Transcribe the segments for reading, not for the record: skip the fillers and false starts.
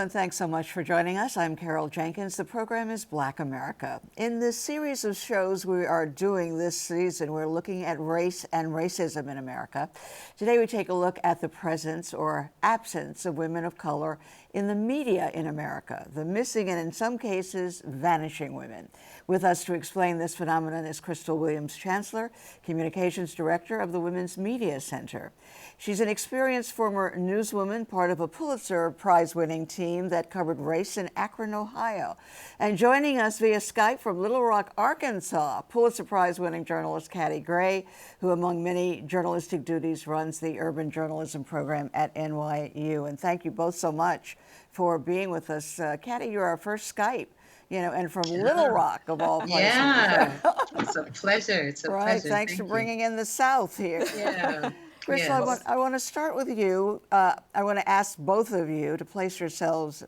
and thanks so much for joining us. I'm Carol Jenkins. The program is Black America. In this series of shows we are doing this season, we're looking at race and racism in America. Today we take a look at the presence or absence of women of color in the media in America, the missing and in some cases vanishing women. With us to explain this phenomenon is Cristal Williams Chancellor, Communications Director of the Women's Media Center. She's an experienced former newswoman, part of a Pulitzer Prize-winning team that covered race in Akron, Ohio. And joining us via Skype from Little Rock, Arkansas, Pulitzer Prize-winning journalist Katti Gray, who among many journalistic duties runs the urban journalism program at NYU. And thank you both so much for being with us. Katti, you're our first Skype. And from Little Rock, of all places. Yeah, it's a pleasure. It's a right, pleasure. thanks for bringing in the South here. Yeah. Cristal, Yes. I want to start with you. I want to ask both of you to place yourselves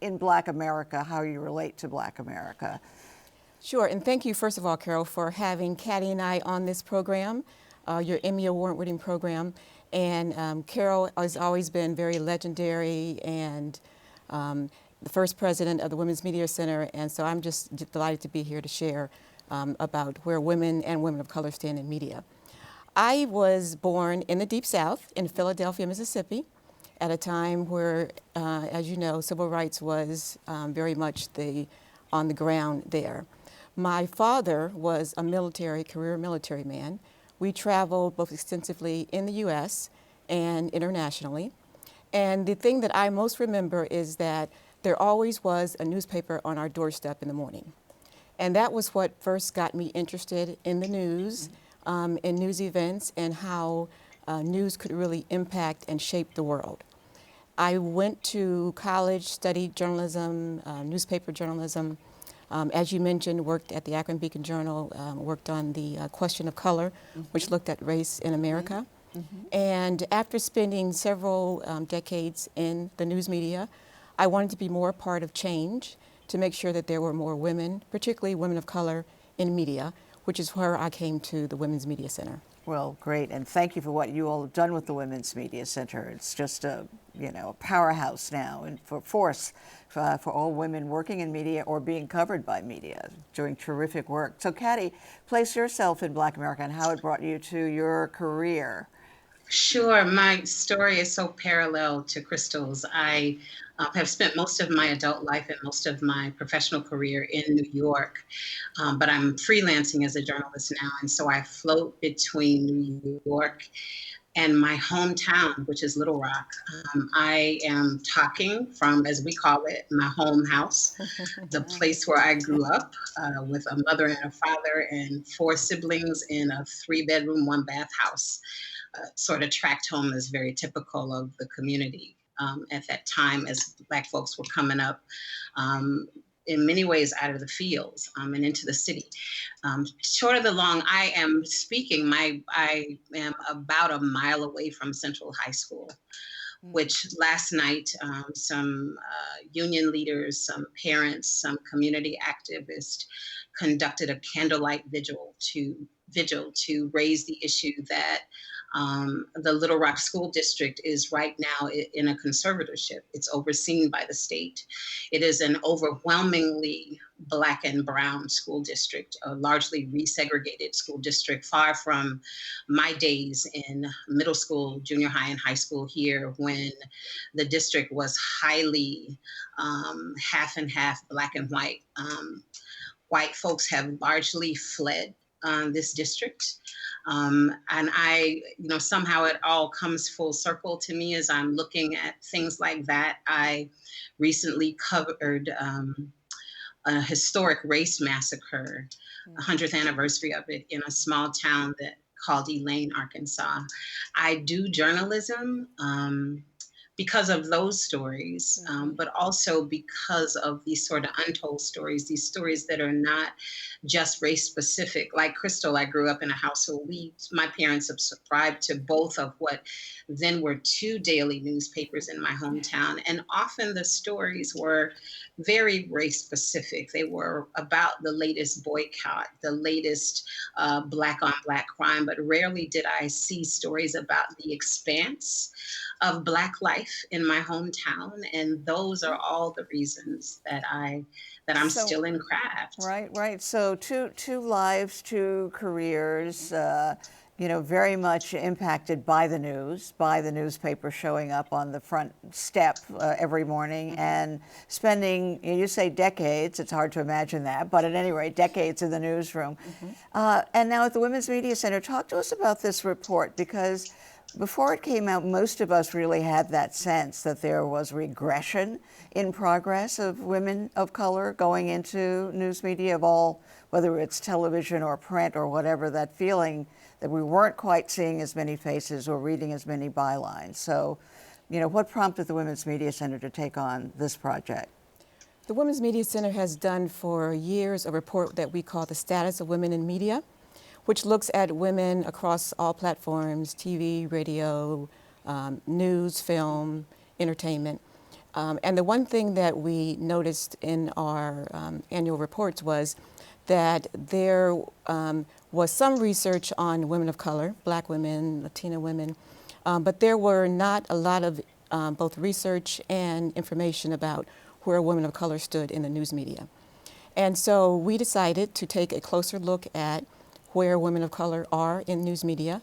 in Black America, how you relate to Black America. Sure, and thank you, first of all, Carol, for having Katti and I on this program, your Emmy Award-winning program. And Carol has always been very legendary and the first president of the Women's Media Center, and so I'm just delighted to be here to share about where women and women of color stand in media. I was born in the Deep South in Philadelphia, Mississippi, at a time where, as you know, civil rights was very much on the ground there. My father was a career military man. We traveled both extensively in the U.S. and internationally. And the thing that I most remember is that there always was a newspaper on our doorstep in the morning. And that was what first got me interested in the news, in news events, and how news could really impact and shape the world. I went to college, studied journalism, newspaper journalism. As you mentioned, worked at the Akron Beacon Journal, worked on the Question of Color, which looked at race in America. And after spending several decades in the news media, I wanted to be more a part of change to make sure that there were more women, particularly women of color, in media, which is where I came to the Women's Media Center. Well, great, and thank you for what you all have done with the Women's Media Center. It's just a powerhouse now and for all women working in media or being covered by media, doing terrific work. So, Katti, place yourself in Black America and how it brought you to your career. Sure. My story is so parallel to Cristal's. I have spent most of my adult life and most of my professional career in New York, but I'm freelancing as a journalist now, and so I float between New York and my hometown, which is Little Rock. I am talking from, as we call it, my home house, the place where I grew up with a mother and a father and 4 siblings in a 3-bedroom, 1-bath house. Sort of tract home is very typical of the community at that time as Black folks were coming up in many ways out of the fields and into the city. Short of the long, I am speaking. I am about a mile away from Central High School, which last night some union leaders, some parents, some community activists conducted a candlelight vigil to raise the issue that the Little Rock School District is right now in a conservatorship. It's overseen by the state. It is an overwhelmingly Black and brown school district, a largely resegregated school district, far from my days in middle school, junior high, and high school here when the district was highly half and half Black and white. White folks have largely fled this district. And somehow it all comes full circle to me as I'm looking at things like that. I recently covered a historic race massacre, 100th anniversary of it in a small town called Elaine, Arkansas. I do journalism because of those stories, but also because of these sort of untold stories, these stories that are not just race specific. Like Cristal, I grew up in a household, my parents subscribed to both of what then were 2 daily newspapers in my hometown. And often the stories were very race specific. They were about the latest boycott, the latest Black on Black crime, but rarely did I see stories about the expanse of Black life life in my hometown, and those are all the reasons that I'm So, still in craft. right, right. So two lives, two careers, very much impacted by the news, by the newspaper showing up on the front step every morning and spending, you say decades, it's hard to imagine that, but at any rate, decades in the newsroom. And now at the Women's Media Center, talk to us about this report, because before it came out, most of us really had that sense that there was regression in progress of women of color going into news media of all, whether it's television or print or whatever, that feeling that we weren't quite seeing as many faces or reading as many bylines. So, what prompted the Women's Media Center to take on this project? The Women's Media Center has done for years a report that we call the Status of Women in Media, which looks at women across all platforms, TV, radio, news, film, entertainment. And the one thing that we noticed in our annual reports was that there was some research on women of color, Black women, Latina women, but there were not a lot of both research and information about where women of color stood in the news media. And so we decided to take a closer look at where women of color are in news media.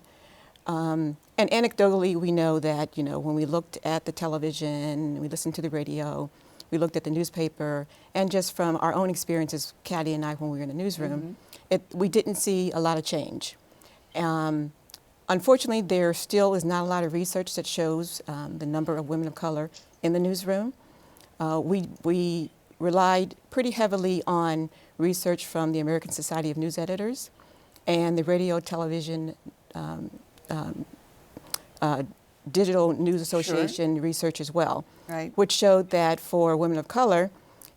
And anecdotally, we know that, when we looked at the television, we listened to the radio, we looked at the newspaper, and just from our own experiences, Katti and I, when we were in the newsroom, we didn't see a lot of change. Unfortunately, there still is not a lot of research that shows the number of women of color in the newsroom. We relied pretty heavily on research from the American Society of News Editors and the Radio Television Digital News Association research as well, Right. which showed that for women of color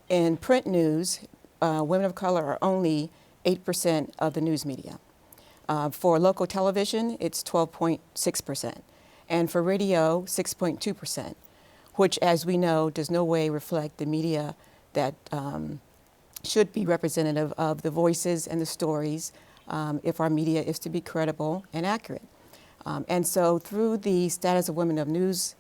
in print news, women of color are only 8% of the news media. For local television, it's 12.6%, and for radio, 6.2%, which, as we know, does no way reflect the media that should be representative of the voices and the stories if our media is to be credible and accurate. And so through the Status of Women of News,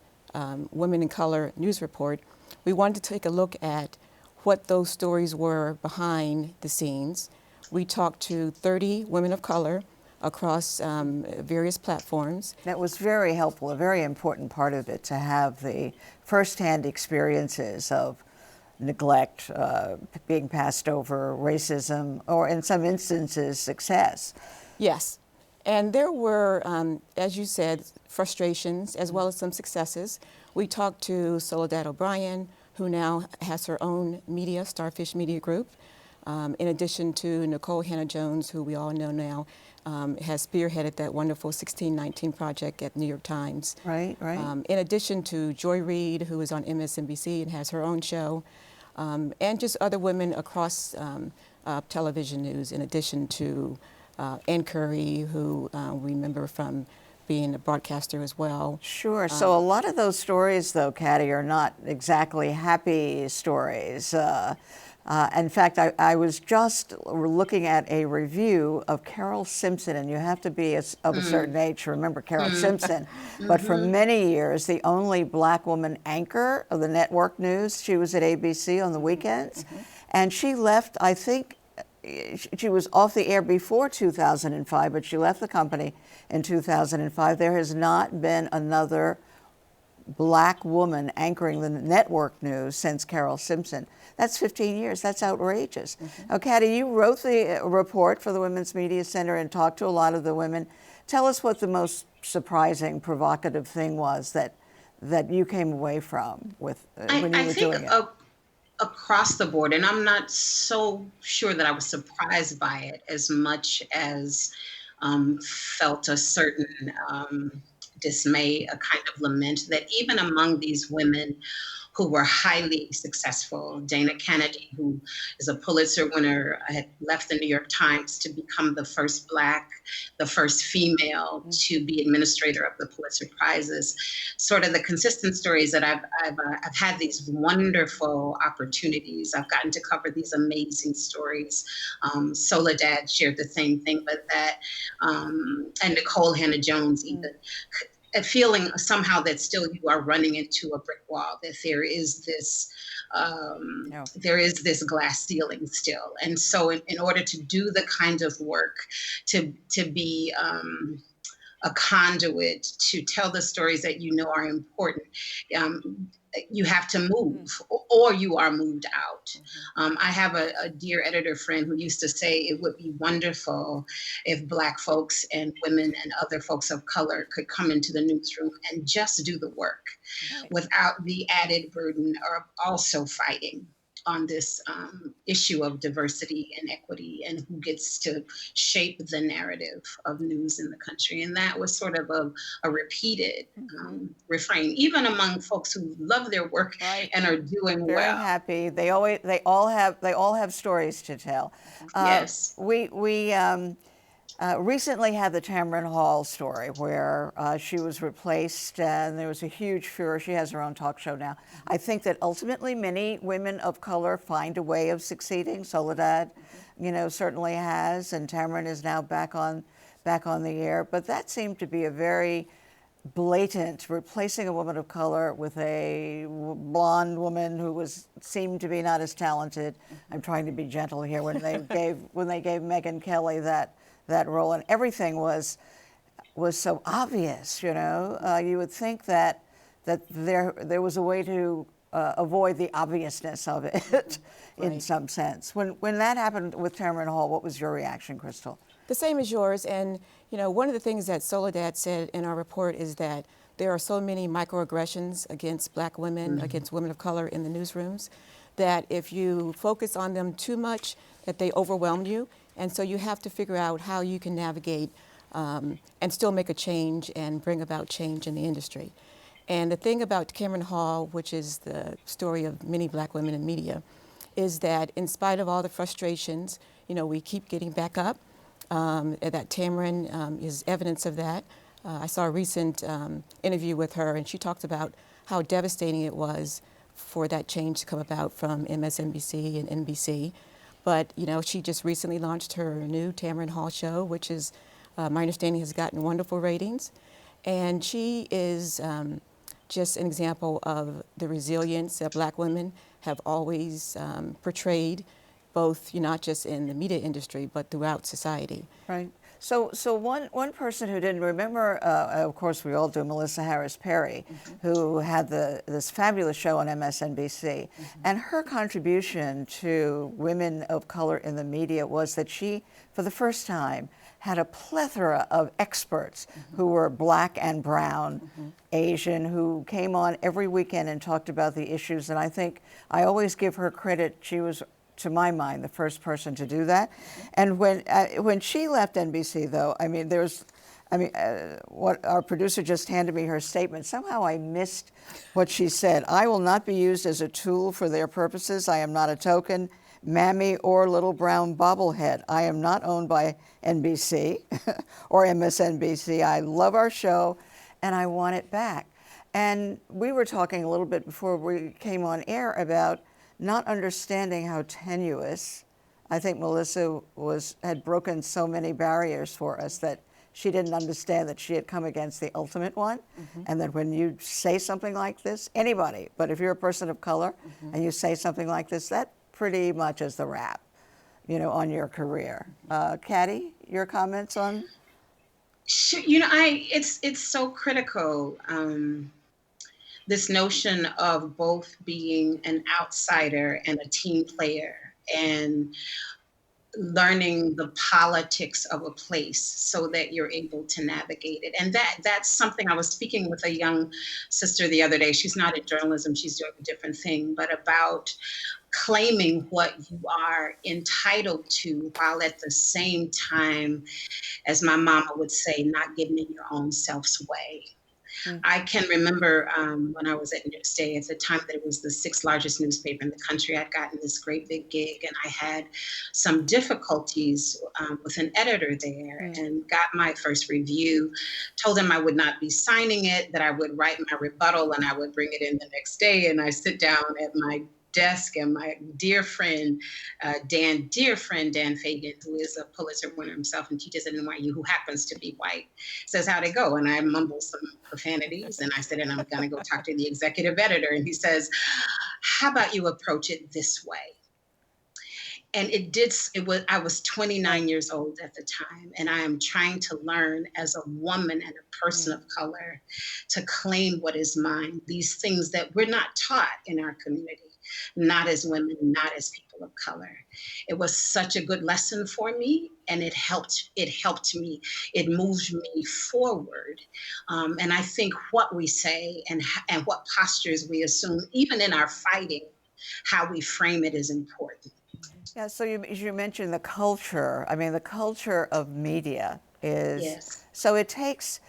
Women in Color news report, we wanted to take a look at what those stories were behind the scenes. We talked to 30 women of color across various platforms. That was very helpful, a very important part of it, to have the firsthand experiences of neglect, being passed over, racism, or in some instances, success. Yes. And there were, as you said, frustrations as well as some successes. We talked to Soledad O'Brien, who now has her own media, Starfish Media Group, in addition to Nicole Hannah-Jones, who we all know now has spearheaded that wonderful 1619 project at New York Times. Right, right. In addition to Joy Reid, who is on MSNBC and has her own show, and just other women across television news, in addition to Ann Curry, who we remember from being a broadcaster as well. Sure. So a lot of those stories, though, Katti, are not exactly happy stories. In fact, I was just looking at a review of Carole Simpson, and you have to be of a certain age to remember Carole Simpson. But for many years, the only Black woman anchor of the network news. She was at ABC on the weekends, and she left, I think, she was off the air before 2005, but she left the company in 2005. There has not been another Black woman anchoring the network news since Carole Simpson. That's 15 years. That's outrageous. Now, Katti, you wrote the report for the Women's Media Center and talked to a lot of the women. Tell us what the most surprising, provocative thing was that you came away from with when you were doing it. Across the board, and I'm not so sure that I was surprised by it as much as felt a certain dismay, a kind of lament that even among these women who were highly successful, Dana Kennedy, who is a Pulitzer winner, had left the New York Times to become the first Black, the first female to be administrator of the Pulitzer Prizes. Sort of the consistent stories that I've had these wonderful opportunities. I've gotten to cover these amazing stories. Soledad shared the same thing with that, and Nicole Hannah-Jones even. feeling somehow that still you are running into a brick wall, that No. there is this glass ceiling still. And so in order to do the kind of work, to be a conduit, to tell the stories that you know are important, um, you have to move, or you are moved out. I have a dear editor friend who used to say it would be wonderful if Black folks and women and other folks of color could come into the newsroom and just do the work without the added burden of also fighting on this issue of diversity and equity and who gets to shape the narrative of news in the country. And that was sort of a repeated refrain, even among folks who love their work and are doing Very well. happy. They all have stories to tell. Yes. We recently had the Tamron Hall story where she was replaced and there was a huge furor. She has her own talk show now. I think that ultimately many women of color find a way of succeeding. Soledad, certainly has, and Tamron is now back on the air. But that seemed to be a very blatant replacing a woman of color with a blonde woman who seemed to be not as talented. I'm trying to be gentle here when they gave Megyn Kelly that role, and everything was so obvious. You would think that there was a way to avoid the obviousness of it in some sense. When that happened with Tamron Hall, what was your reaction, Cristal? The same as yours. And, one of the things that Soledad said in our report is that there are so many microaggressions against Black women, against women of color in the newsrooms, that if you focus on them too much, that they overwhelm you. And so you have to figure out how you can navigate and still make a change and bring about change in the industry. And the thing about Tamron Hall, which is the story of many Black women in media, is that in spite of all the frustrations, we keep getting back up. That Tamron is evidence of that. I saw a recent interview with her, and she talked about how devastating it was for that change to come about from MSNBC and NBC. But, she just recently launched her new Tamron Hall show, which is, my understanding, has gotten wonderful ratings. And she is just an example of the resilience that Black women have always portrayed, both not just in the media industry, but throughout society. Right. So one person who didn't remember, of course we all do, Melissa HarrisPerry, who had this fabulous show on MSNBC, and her contribution to women of color in the media was that she, for the first time, had a plethora of experts who were Black and brown, Asian, who came on every weekend and talked about the issues. And I think I always give her credit. She was, to my mind, the first person to do that. And when she left NBC, though, what our producer just handed me her statement. Somehow I missed what she said. "I will not be used as a tool for their purposes. I am not a token, mammy, or little brown bobblehead. I am not owned by NBC or MSNBC. I love our show, and I want it back." And we were talking a little bit before we came on air about not understanding how tenuous. I think Melissa had broken so many barriers for us that she didn't understand that she had come against the ultimate one, and that when you say something like this, anybody, but if you're a person of color and you say something like this, that pretty much is the wrap, on your career. Katti, your comments on? Sure, it's so critical. This notion of both being an outsider and a team player, and learning the politics of a place so that you're able to navigate it. And that's something. I was speaking with a young sister the other day. She's not in journalism, she's doing a different thing, but about claiming what you are entitled to, while at the same time, as my mama would say, not getting in your own self's way. I can remember when I was at Newsday, at the time that it was the 6th largest newspaper in the country, I'd gotten this great big gig, and I had some difficulties with an editor there, and got my first review, told him I would not be signing it, that I would write my rebuttal and I would bring it in the next day. And I sit down at my desk, and my dear friend, dear friend Dan Fagan, who is a Pulitzer winner himself and teaches at NYU, who happens to be white, says, "How'd it go?" And I mumble some profanities, and I said, "And I'm going to go talk to the executive editor." And he says, "How about you approach it this way?" And I was 29 years old at the time, and I am trying to learn as a woman and a person of color to claim what is mine, these things that we're not taught in our community, not as women, not as people of color. It was such a good lesson for me, and it helped me. It moved me forward. And I think what we say and what postures we assume, even in our fighting, how we frame it is important. Yeah, so you mentioned the culture. I mean, the culture of media is, Yes. so it takes,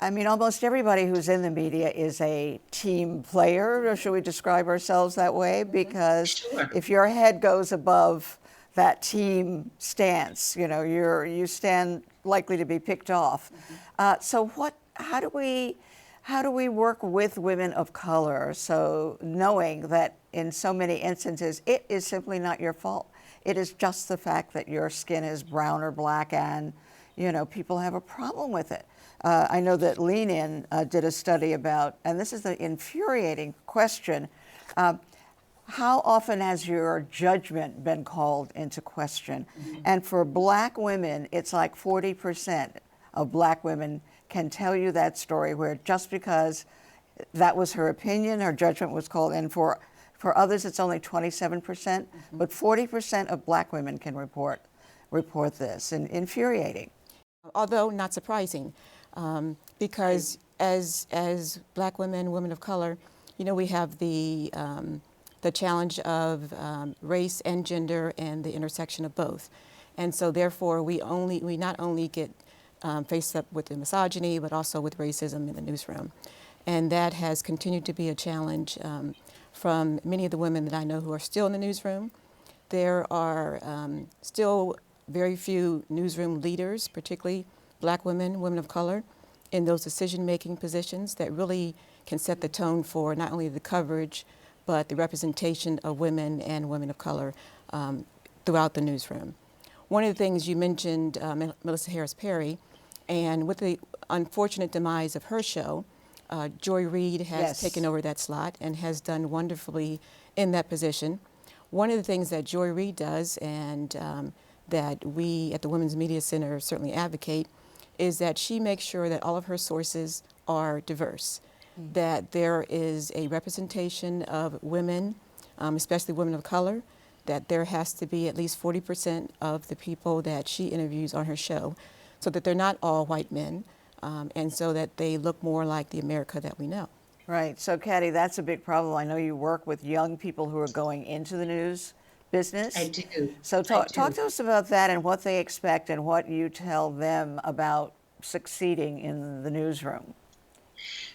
I mean, almost everybody who's in the media is a team player, or should we describe ourselves that way? Because Sure. if your head goes above that team stance, you stand likely to be picked off. So how do we work with women of color, so knowing that in so many instances it is simply not your fault? It is just the fact that your skin is brown or black, and people have a problem with it. I know that Lean In did a study about, and this is the infuriating question, how often has your judgment been called into question? And for black women, it's like 40% of black women can tell you that story, where just because that was her opinion, her judgment was called in. For others, it's only 27%, but 40% of black women can report this, and infuriating. Although not surprising, because as black women, women of color, we have the challenge of race and gender and the intersection of both, and so therefore we not only get faced up with the misogyny, but also with racism in the newsroom, and that has continued to be a challenge from many of the women that I know who are still in the newsroom. There are still very few newsroom leaders, particularly black women, women of color, in those decision-making positions that really can set the tone for not only the coverage, but the representation of women and women of color throughout the newsroom. One of the things you mentioned, Melissa HarrisPerry, and with the unfortunate demise of her show, Joy Reid has taken over that slot and has done wonderfully in that position. One of the things that Joy Reid does, and that we at the Women's Media Center certainly advocate, is that she makes sure that all of her sources are diverse, that there is a representation of women, especially women of color, that there has to be at least 40% of the people that she interviews on her show, so that they're not all white men, and so that they look more like the America that we know. Right. So, Katti, that's a big problem. I know you work with young people who are going into the news business. I do. So talk to us about that and what they expect and what you tell them about succeeding in the newsroom.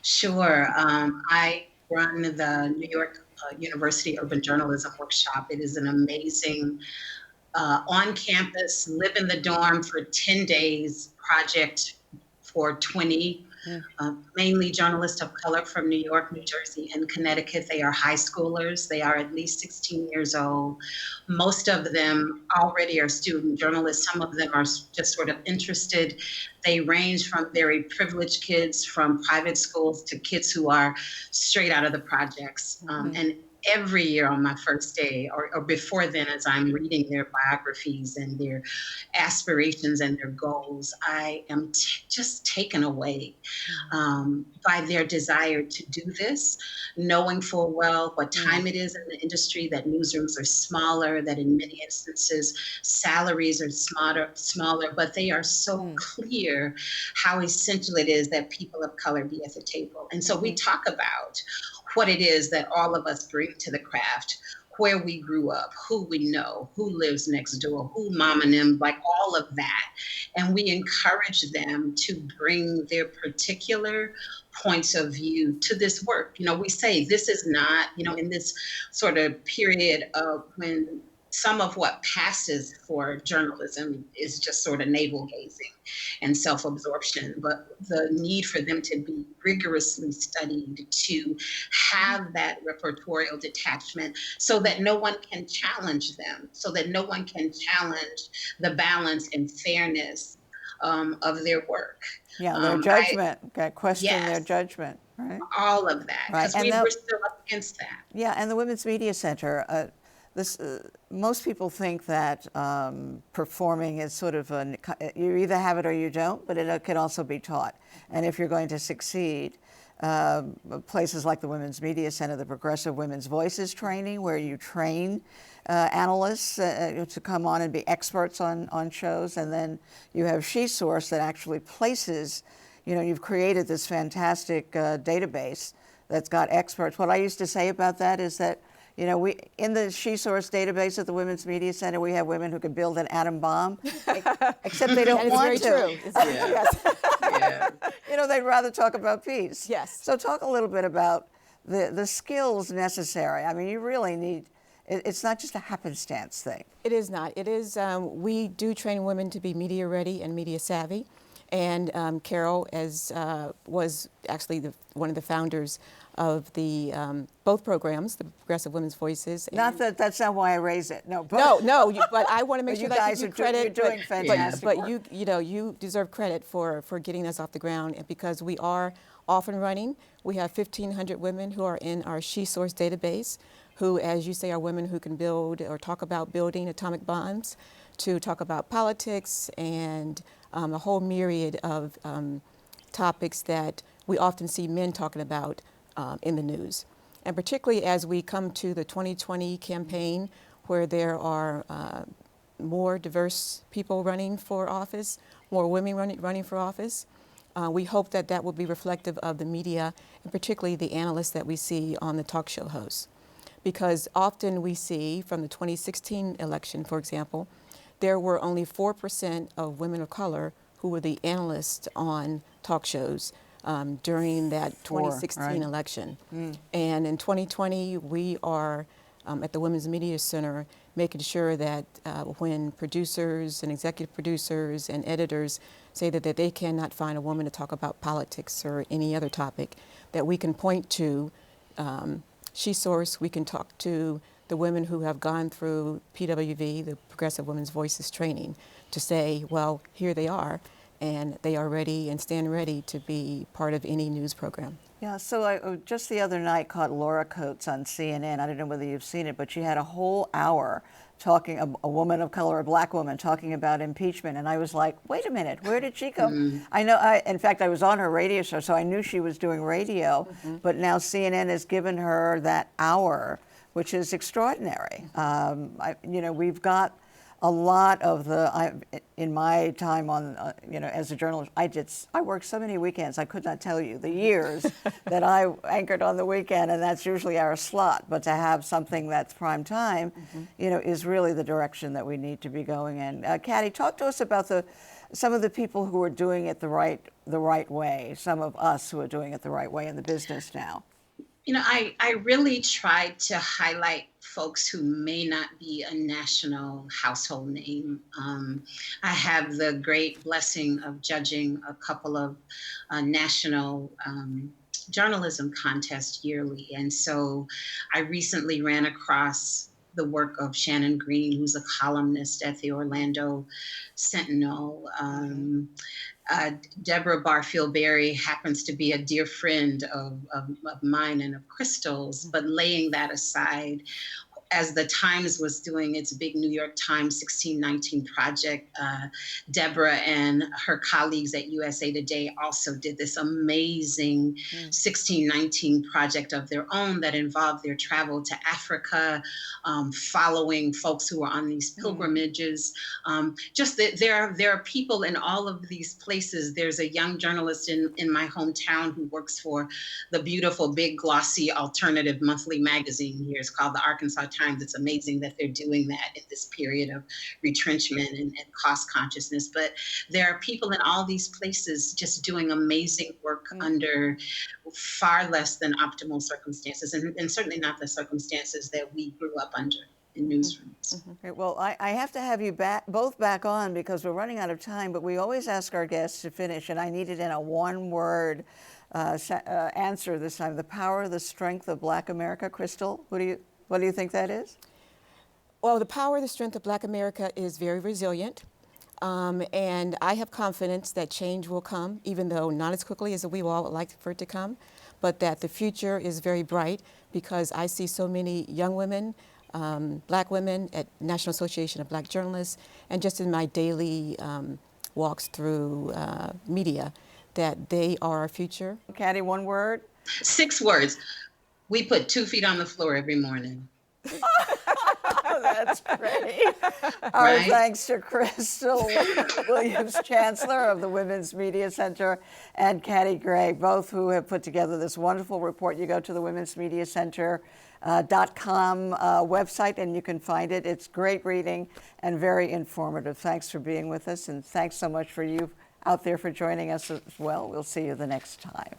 Sure. I run the New York University Urban Journalism Workshop. It is an amazing on-campus, live in the dorm for 10 days project for 20 mainly journalists of color from New York, New Jersey, and Connecticut. They are high schoolers. They are at least 16 years old. Most of them already are student journalists. Some of them are just sort of interested. They range from very privileged kids from private schools to kids who are straight out of the projects. And every year on my first day or before then, as I'm reading their biographies and their aspirations and their goals, I am just taken away by their desire to do this, knowing full well what time it is in the industry, that newsrooms are smaller, that in many instances salaries are smaller, but they are so clear how essential it is that people of color be at the table. And so we talk about what it is that all of us bring to the craft, where we grew up, who we know, who lives next door, who mom and them, like all of that. And we encourage them to bring their particular points of view to this work. We say this is not, in this sort of period of when some of what passes for journalism is just sort of navel gazing and self-absorption, but the need for them to be rigorously studied, to have that repertorial detachment so that no one can challenge them, so that no one can challenge the balance and fairness of their work. Yeah, their I judgment, question their Yes, judgment, right? all of that, Right, because and we're still up against that. yeah, and the Women's Media Center. Most people think that performing is sort of you either have it or you don't, but it can also be taught. And if you're going to succeed, places like the Women's Media Center, the Progressive Women's Voices training, where you train analysts to come on and be experts on shows, and then you have SheSource that actually places. You've created this fantastic database that's got experts. What I used to say about that is that, we in the SheSource database at the Women's Media Center, we have women who can build an atom bomb, except they don't want to. True. It's very true. Yes. Yeah. They'd rather talk about peace. Yes. So talk a little bit about the skills necessary. I mean, you really need. It's not just a happenstance thing. It is not. It is. We do train women to be media ready and media savvy. And Carol was actually one of the founders of the both programs, the Progressive Women's Voices. Not that that's not why I raise it. No, but but I want to make sure that guys you give credit. You're doing fantastic but work. you deserve credit for getting us off the ground, and because we are off and running. We have 1,500 women who are in our SheSource database, who, as you say, are women who can build or talk about building atomic bombs, to talk about politics and a whole myriad of topics that we often see men talking about in the news. And particularly as we come to the 2020 campaign, where there are more diverse people running for office, more women running for office, we hope that that will be reflective of the media, and particularly the analysts that we see on the talk show hosts. Because often we see from the 2016 election, for example, there were only 4% of women of color who were the analysts on talk shows during that 2016 election. And in 2020, we are at the Women's Media Center making sure that when producers and executive producers and editors say that they cannot find a woman to talk about politics or any other topic, that we can point to SheSource, we can talk to the women who have gone through PWV, the Progressive Women's Voices training, to say, well, here they are, and they are ready and stand ready to be part of any news program. Yeah, so I just the other night caught Laura Coates on CNN. I don't know whether you've seen it, but she had a whole hour talking, a woman of color, a black woman, talking about impeachment. And I was like, wait a minute, where did she come? I know, in fact, I was on her radio show, so I knew she was doing radio, but now CNN has given her that hour, which is extraordinary. We've got a lot of in my time on, as a journalist, I worked so many weekends, I could not tell you the years that I anchored on the weekend, and that's usually our slot. But to have something that's prime time, is really the direction that we need to be going in. Katti, talk to us about some of the people who are doing it the right way, some of us who are doing it the right way in the business now. I really tried to highlight folks who may not be a national household name. I have the great blessing of judging a couple of national journalism contests yearly. And so I recently ran across the work of Shannon Green, who's a columnist at the Orlando Sentinel. Deborah Barfield-Berry happens to be a dear friend of mine and of Cristal's, but laying that aside, as the Times was doing its big New York Times 1619 project, Deborah and her colleagues at USA Today also did this amazing 1619 project of their own that involved their travel to Africa, following folks who were on these pilgrimages. Just that there are people in all of these places. There's a young journalist in my hometown who works for the beautiful, big, glossy alternative monthly magazine here. It's called the Arkansas Times. It's amazing that they're doing that in this period of retrenchment and cost consciousness. But there are people in all these places just doing amazing work under far less than optimal circumstances, and certainly not the circumstances that we grew up under. in newsrooms. Great. Well, I have to have you both back on because we're running out of time, but we always ask our guests to finish, and I need it in a one-word answer this time. The power, the strength of Black America. Cristal, what do you think that is? Well, the power, the strength of Black America is very resilient. And I have confidence that change will come, even though not as quickly as we all would like for it to come, but that the future is very bright because I see so many young women, Black women at National Association of Black Journalists, and just in my daily walks through media, that they are our future. Katti, one word? 6 words. We put 2 feet on the floor every morning. Oh, that's great. Our Right? thanks to Cristal Williams Chancellor of the Women's Media Center and Katti Gray, both who have put together this wonderful report. You go to the Women's Media Center.com website and you can find it. It's great reading and very informative. Thanks for being with us, and thanks so much for you out there for joining us as well. We'll see you the next time.